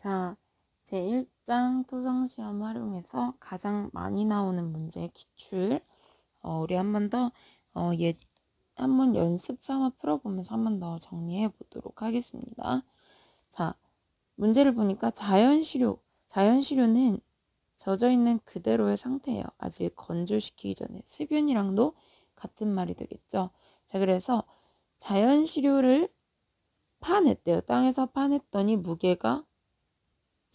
자, 제1장 토성시험 활용해서 가장 많이 나오는 문제 기출 우리 한 번 더 한번 연습 삼아 풀어보면서 한 번 더 정리해 보도록 하겠습니다. 자, 문제를 보니까 자연시료는 젖어있는 그대로의 상태예요. 아직 건조시키기 전에. 습윤이랑도 같은 말이 되겠죠. 자, 그래서 자연시료를 파냈대요. 땅에서 파냈더니 무게가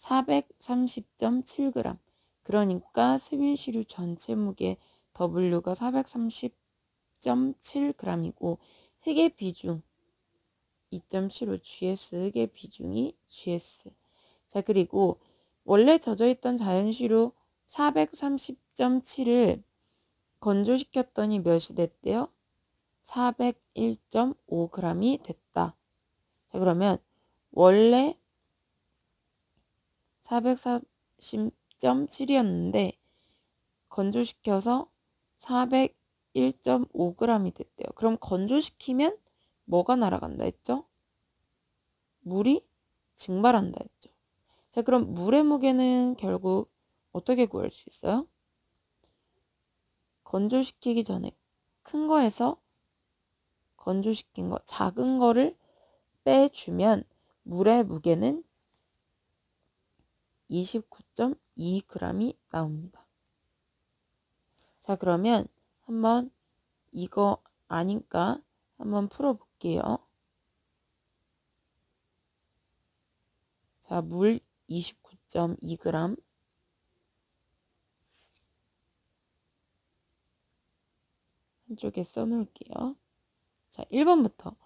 430.7g. 그러니까 습윤시료 전체 무게 W가 430.7g이고 흙의 비중 2.75 GS, 흙의 비중이 GS. 자, 그리고 원래 젖어있던 자연시료 430.7을 건조시켰더니 몇이 됐대요? 401.5g이 됐다. 자, 그러면 원래 440.7이었는데 건조시켜서 401.5g이 됐대요. 그럼 건조시키면 뭐가 날아간다 했죠? 물이 증발한다 했죠. 자, 그럼 물의 무게는 결국 어떻게 구할 수 있어요? 건조시키기 전에 큰 거에서 건조시킨 거, 작은 거를 빼주면 물의 무게는 29.2g이 나옵니다. 자, 그러면 한번 이거 아니까 한번 풀어볼게요. 자, 물 29.2g. 한쪽에 써놓을게요. 자, 1번부터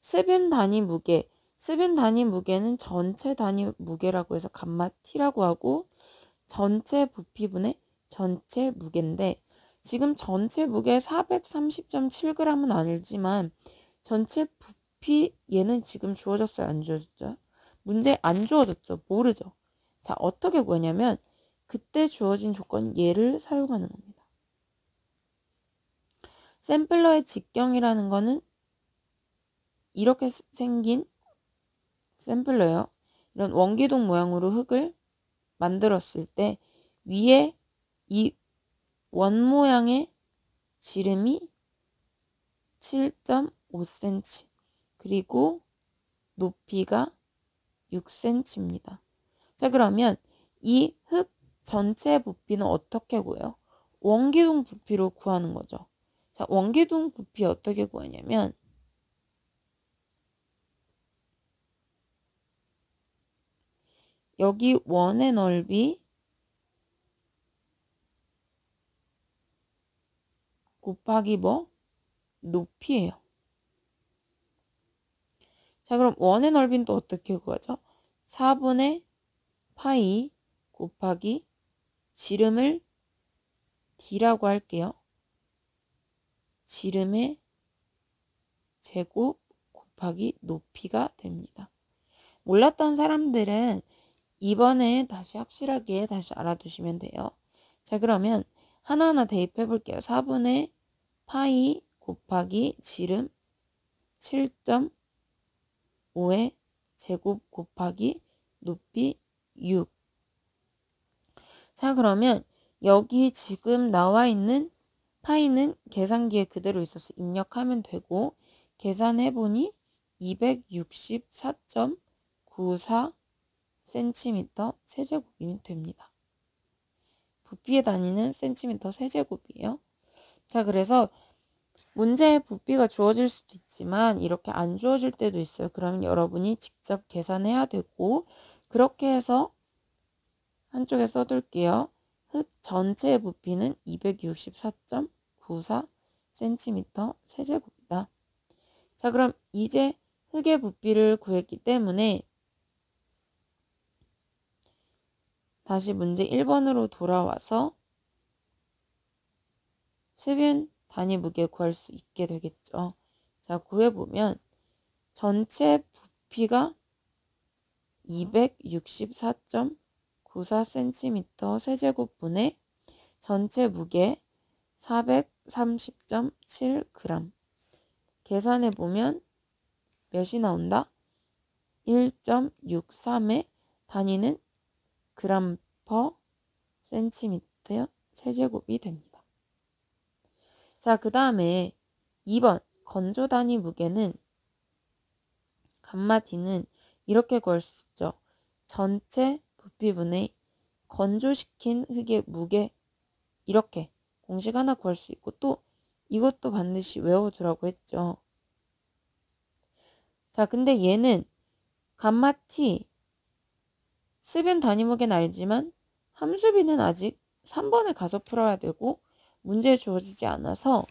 습윤 단위 무게. 습윤 단위 무게는 전체 단위 무게라고 해서 감마 T라고 하고 전체 부피분의 전체 무게인데 지금 전체 무게 430.7g은 아니지만 전체 부피 얘는 지금 주어졌어요? 안 주어졌죠? 문제 안 주어졌죠? 모르죠? 자, 어떻게 구하냐면 그때 주어진 조건 얘를 사용하는 겁니다. 샘플러의 직경이라는 거는 이렇게 생긴 샘플러예요. 이런 원기둥 모양으로 흙을 만들었을 때 위에 이 원 모양의 지름이 7.5cm 그리고 높이가 6cm입니다. 자, 그러면 이 흙 전체 부피는 어떻게 구해요? 원기둥 부피로 구하는 거죠. 자, 원기둥 부피 어떻게 구하냐면 여기 원의 넓이 곱하기 뭐? 높이예요. 자, 그럼 원의 넓이는 또 어떻게 구하죠? 4분의 파이 곱하기 지름을 D라고 할게요. 지름의 제곱 곱하기 높이가 됩니다. 몰랐던 사람들은 이번에 다시 확실하게 다시 알아두시면 돼요. 자, 그러면 하나하나 대입해 볼게요. 4분의 파이 곱하기 지름 7.5의 제곱 곱하기 높이 6. 자, 그러면 여기 지금 나와 있는 파이는 계산기에 그대로 있어서 입력하면 되고 계산해보니 264.94cm 세제곱이 됩니다. 부피의 단위는 cm 세제곱이에요. 자, 그래서 문제에 부피가 주어질 수도 있지만 이렇게 안 주어질 때도 있어요. 그러면 여러분이 직접 계산해야 되고 그렇게 해서 한쪽에 써둘게요. 흙 전체의 부피는 264.94cm 세제곱이다. 자, 그럼 이제 흙의 부피를 구했기 때문에 다시 문제 1번으로 돌아와서 습윤 단위 무게 구할 수 있게 되겠죠. 자, 구해보면 전체 부피가 264.94cm 세제곱분의 전체 무게 430.7g. 계산해보면 몇이 나온다? 1.63의 단위는 그램 퍼 센티미터 세제곱이 됩니다. 자, 그 다음에 2번 건조 단위 무게는 감마 D는 이렇게 구할 수 있죠. 전체 부피분의 건조시킨 흙의 무게, 이렇게 공식 하나 구할 수 있고, 또 이것도 반드시 외워두라고 했죠. 자, 근데 얘는 감마 T 세변 단위 무게는 알지만 함수비는 아직 3번에 가서 풀어야 되고 문제에 주어지지 않아서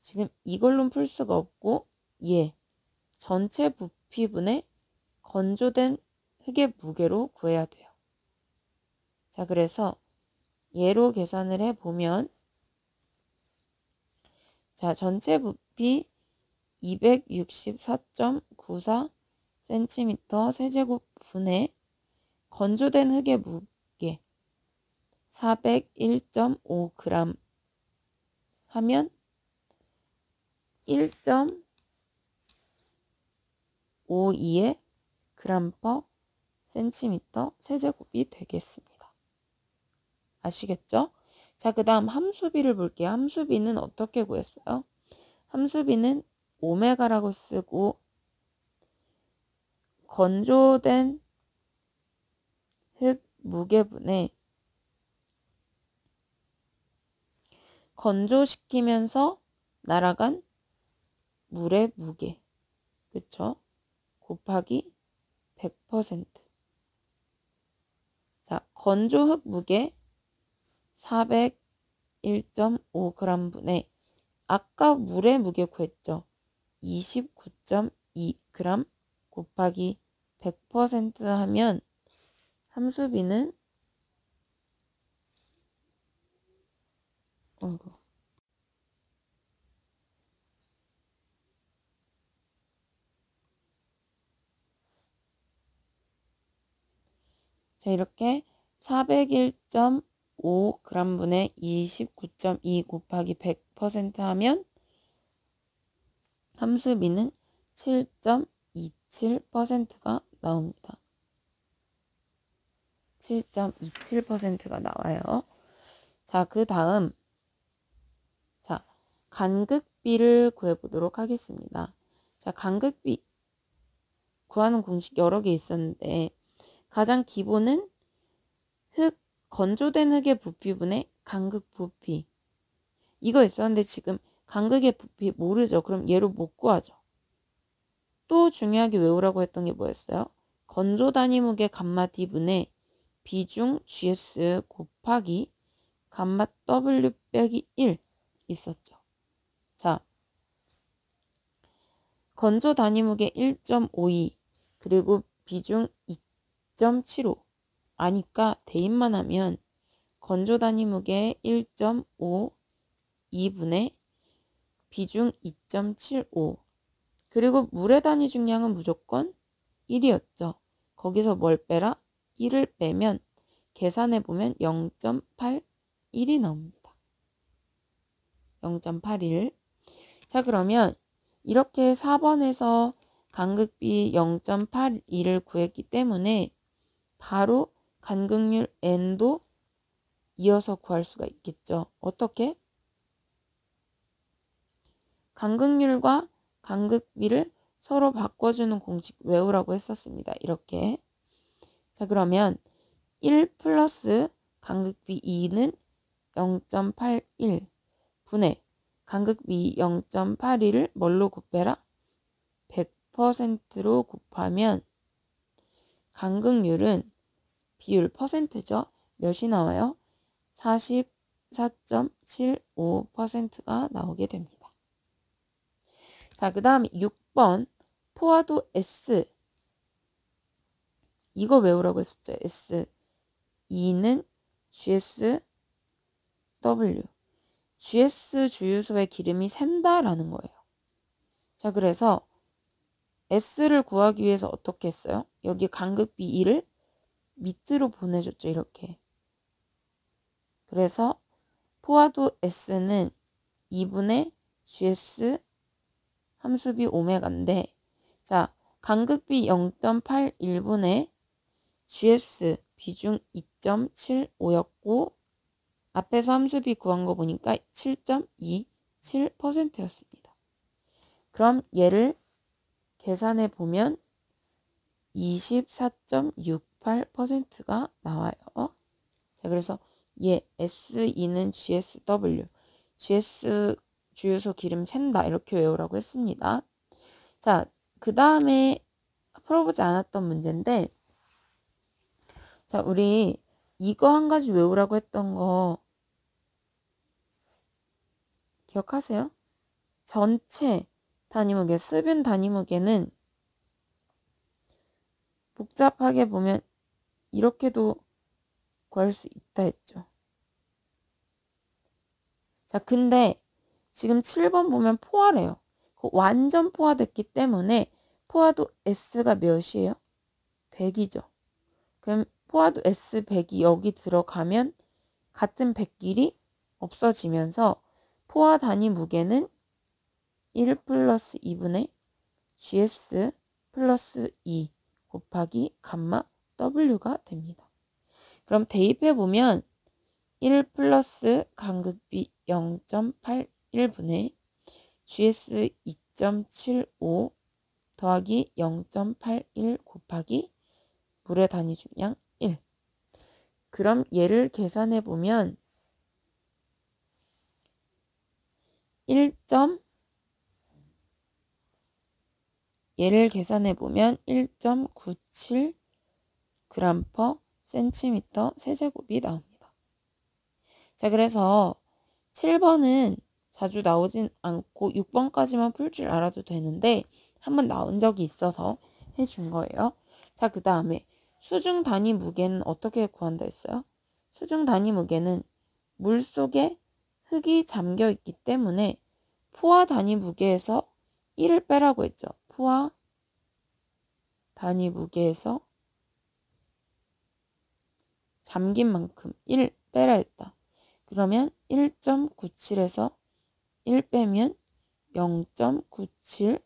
지금 이걸로는 풀 수가 없고, 얘 전체 부피분의 건조된 흙의 무게로 구해야 돼요. 자, 그래서 얘로 계산을 해보면, 자, 전체 부피 264.94 cm 세제곱 분의 건조된 흙의 무게 401.5g 하면 1.52의 그램 퍼 센티미터 세제곱이 되겠습니다. 아시겠죠? 자, 그 다음 함수비를 볼게요. 함수비는 어떻게 구했어요? 함수비는 오메가라고 쓰고, 건조된 흙 무게분의 건조시키면서 날아간 물의 무게, 그쵸? 곱하기 100%. 자, 건조 흙 무게 401.5g 분의 아까 물의 무게 구했죠? 29.2g 곱하기 100% 하면 함수비는 자, 이렇게 401.5g 분의 29.2 곱하기 100% 하면 함수비는 7.27%가 나옵니다. 7.27%가 나와요. 자, 그 다음, 자, 간극비를 구해보도록 하겠습니다. 자, 간극비 구하는 공식 여러 개 있었는데, 가장 기본은 건조된 흙의 부피분의 간극 부피. 이거 있었는데 지금 간극의 부피 모르죠. 그럼 얘로 못 구하죠. 또 중요하게 외우라고 했던 게 뭐였어요? 건조 단위 무게 감마 D분의 비중 GS 곱하기 감마 W 빼기 1 있었죠. 자, 건조 단위 무게 1.52 그리고 비중 2.75 아니까 대입만 하면 건조 단위 무게 1.5 2분의 비중 2.75 그리고 물의 단위 중량은 무조건 1이었죠. 거기서 뭘 빼라? 1을 빼면 계산해보면 0.81이 나옵니다. 0.81. 자, 그러면 이렇게 4번에서 간극비 0.81을 구했기 때문에 바로 간극률 N도 이어서 구할 수가 있겠죠. 어떻게? 간극률과 간극비를 서로 바꿔주는 공식 외우라고 했었습니다. 이렇게. 자, 그러면 1 플러스 간극비 2는 0.81 분의 간극비 0.81을 뭘로 곱해라? 100%로 곱하면 간극률은 비율 퍼센트죠. 몇이 나와요? 44.75%가 나오게 됩니다. 자, 그 다음 6번 포화도 S. 이거 외우라고 했었죠. S. 2는 GSW. GS 주유소의 기름이 샌다라는 거예요. 자, 그래서 S를 구하기 위해서 어떻게 했어요? 여기 간극비 2를 밑으로 보내줬죠. 이렇게. 그래서 포화도 S는 2분의 GS 함수비 오메가인데, 자, 간극비 0.81분의 GS 비중 2.75였고 앞에서 함수비 구한 거 보니까 7.27%였습니다. 그럼 얘를 계산해 보면 24.68%가 나와요. 자, 그래서 얘 SE는 GSW, GS 주유소 기름 샌다 이렇게 외우라고 했습니다. 자, 그 다음에 풀어보지 않았던 문제인데, 자, 우리 이거 한 가지 외우라고 했던 거 기억하세요? 전체 단위무게, 수변 단위무게는 복잡하게 보면 이렇게도 구할 수 있다 했죠. 자, 근데 지금 7번 보면 포화래요. 완전 포화됐기 때문에 포화도 S가 몇이에요? 100이죠. 그럼 포화도 S 100이 여기 들어가면 같은 100끼리 없어지면서 포화 단위 무게는 1 플러스 2분의 GS 플러스 2 곱하기 감마 W가 됩니다. 그럼 대입해보면 1 플러스 간극비 0.81분의 GS 2.75 더하기 0.81 곱하기 물의 단위 중량 1. 그럼 얘를 계산해보면 1.97 g per cm 세제곱이 나옵니다. 자, 그래서 7번은 자주 나오진 않고 6번까지만 풀 줄 알아도 되는데 한번 나온 적이 있어서 해준 거예요. 자, 그 다음에 수중 단위 무게는 어떻게 구한다 했어요? 수중 단위 무게는 물속에 흙이 잠겨 있기 때문에 포화 단위 무게에서 1을 빼라고 했죠. 포화 단위 무게에서 잠긴 만큼 1 빼라 했다. 그러면 1.97에서 1 빼면 0.97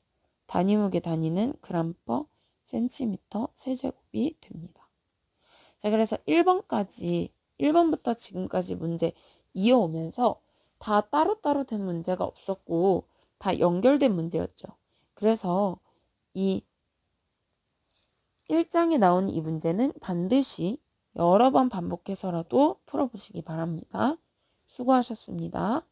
단위무게 단위는 그램 퍼 센티미터 세제곱이 됩니다. 자, 그래서 1번부터 지금까지 문제 이어오면서 다 따로따로 된 문제가 없었고 다 연결된 문제였죠. 그래서 이 1장에 나온 이 문제는 반드시 여러 번 반복해서라도 풀어보시기 바랍니다. 수고하셨습니다.